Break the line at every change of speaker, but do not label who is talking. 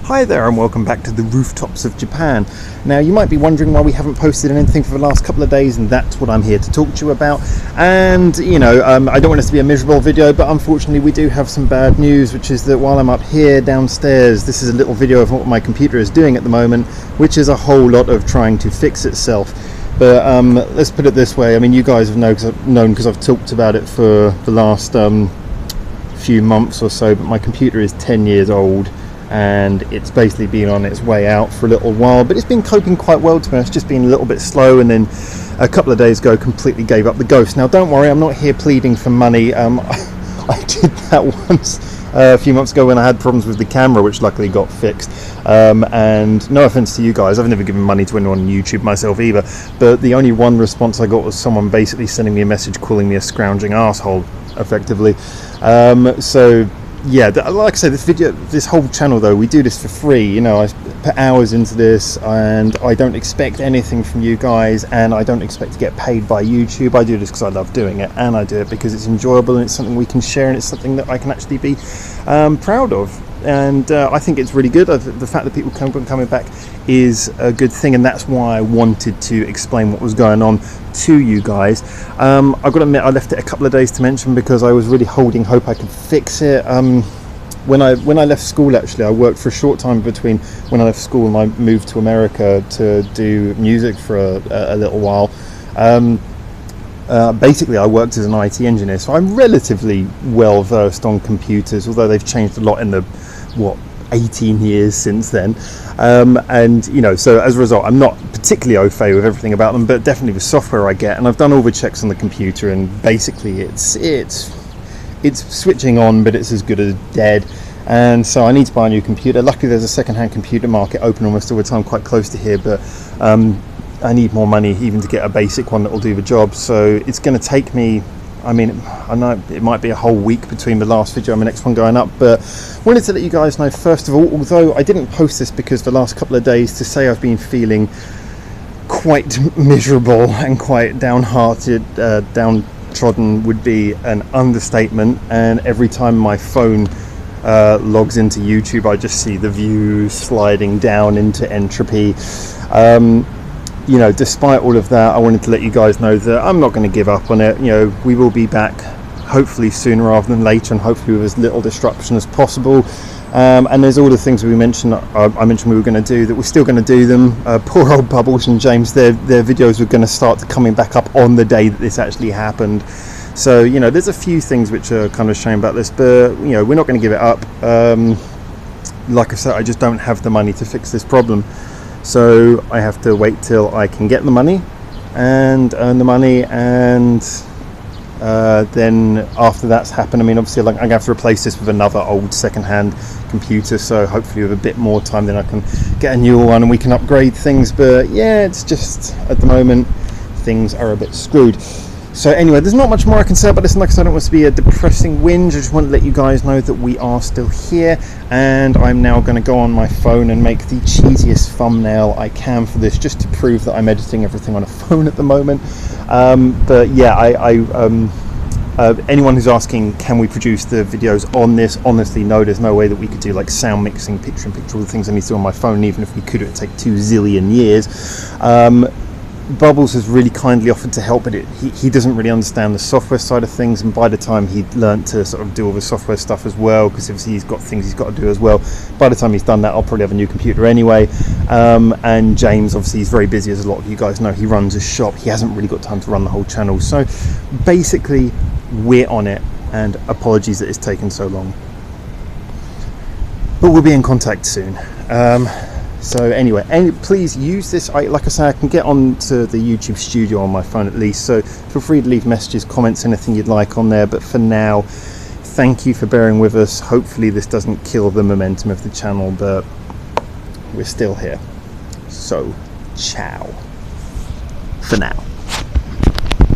Hi there and welcome back to the rooftops of Japan. Now you might be wondering why we haven't posted anything for the last couple of days, and that's what I'm here to talk to you about. And I don't want this to be a miserable video, but unfortunately we do have some bad news, which is that while I'm up here downstairs, this is a little video of what my computer is doing at the moment, which is a whole lot of trying to fix itself. But let's put it this way, I mean, you guys have known because I've talked about it for the last few months or so, but my computer is 10 years old and it's basically been on its way out for a little while, but it's been coping quite well, to be honest. Just been a little bit slow, and then a couple of days ago completely gave up the ghost. Now don't worry, I'm not here pleading for money. I did that once a few months ago when I had problems with the camera, which luckily got fixed. And no offense to you guys, I've never given money to anyone on YouTube myself either, but the only one response I got was someone basically sending me a message calling me a scrounging asshole, effectively. So yeah, like I said, this whole channel though, we do this for free. I put hours into this and I don't expect anything from you guys, and I don't expect to get paid by YouTube. I do this because I love doing it, and I do it because it's enjoyable and it's something we can share, and it's something that I can actually be proud of. And I think it's really good. The fact that people coming back is a good thing, and that's why I wanted to explain what was going on to you guys. I've got to admit, I left it a couple of days to mention because I was really holding hope I could fix it. When I left school, actually, I worked for a short time between when I left school and I moved to America to do music for a little while. Basically, I worked as an IT engineer, so I'm relatively well versed on computers, although they've changed a lot in the 18 years since then. So as a result, I'm not particularly au fait with everything about them, but definitely the software I get, and I've done all the checks on the computer, and basically it's switching on, but it's as good as dead. And so I need to buy a new computer. Luckily, there's a second-hand computer market open almost all the time, quite close to here, but I need more money even to get a basic one that will do the job. So it's going to take me, I know it might be a whole week between the last video and the next one going up, but wanted to let you guys know first of all, although I didn't post this because the last couple of days, to say I've been feeling quite miserable and quite downhearted, downtrodden would be an understatement. And every time my phone logs into YouTube, I just see the views sliding down into entropy. Despite all of that, I wanted to let you guys know that I'm not going to give up on it. We will be back hopefully sooner rather than later, and hopefully with as little disruption as possible. And there's all the things we mentioned, I mentioned we were going to do, that we're still going to do them. Poor old Bubbles and James, their videos were going to start coming back up on the day that this actually happened. So, there's a few things which are kind of a shame about this, but, we're not going to give it up. Like I said, I just don't have the money to fix this problem. So I have to wait till I can get the money and earn the money, and then after that's happened, obviously I'm going to have to replace this with another old second-hand computer, so hopefully with a bit more time then I can get a newer one and we can upgrade things. But yeah, it's just at the moment things are a bit screwed. So anyway, there's not much more I can say about this, and like I said, I don't want to be a depressing whinge. I just want to let you guys know that we are still here, and I'm now going to go on my phone and make the cheesiest thumbnail I can for this, just to prove that I'm editing everything on a phone at the moment. But yeah, anyone who's asking, can we produce the videos on this? Honestly, no, there's no way that we could do like sound mixing, picture-in-picture, all the things I need to do on my phone. Even if we could, it would take 2 zillion years. Bubbles has really kindly offered to help, but he doesn't really understand the software side of things, and by the time he'd learned to sort of do all the software stuff as well, because obviously he's got things he's got to do as well, by the time he's done that, I'll probably have a new computer anyway. And James, obviously he's very busy, as a lot of you guys know. He runs a shop, he hasn't really got time to run the whole channel. So basically we're on it, and apologies that it's taken so long, but we'll be in contact soon. So anyway, please use this. Like I say, I can get onto the YouTube studio on my phone at least, so feel free to leave messages, comments, anything you'd like on there. But for now, thank you for bearing with us. Hopefully this doesn't kill the momentum of the channel, but we're still here. So ciao for now.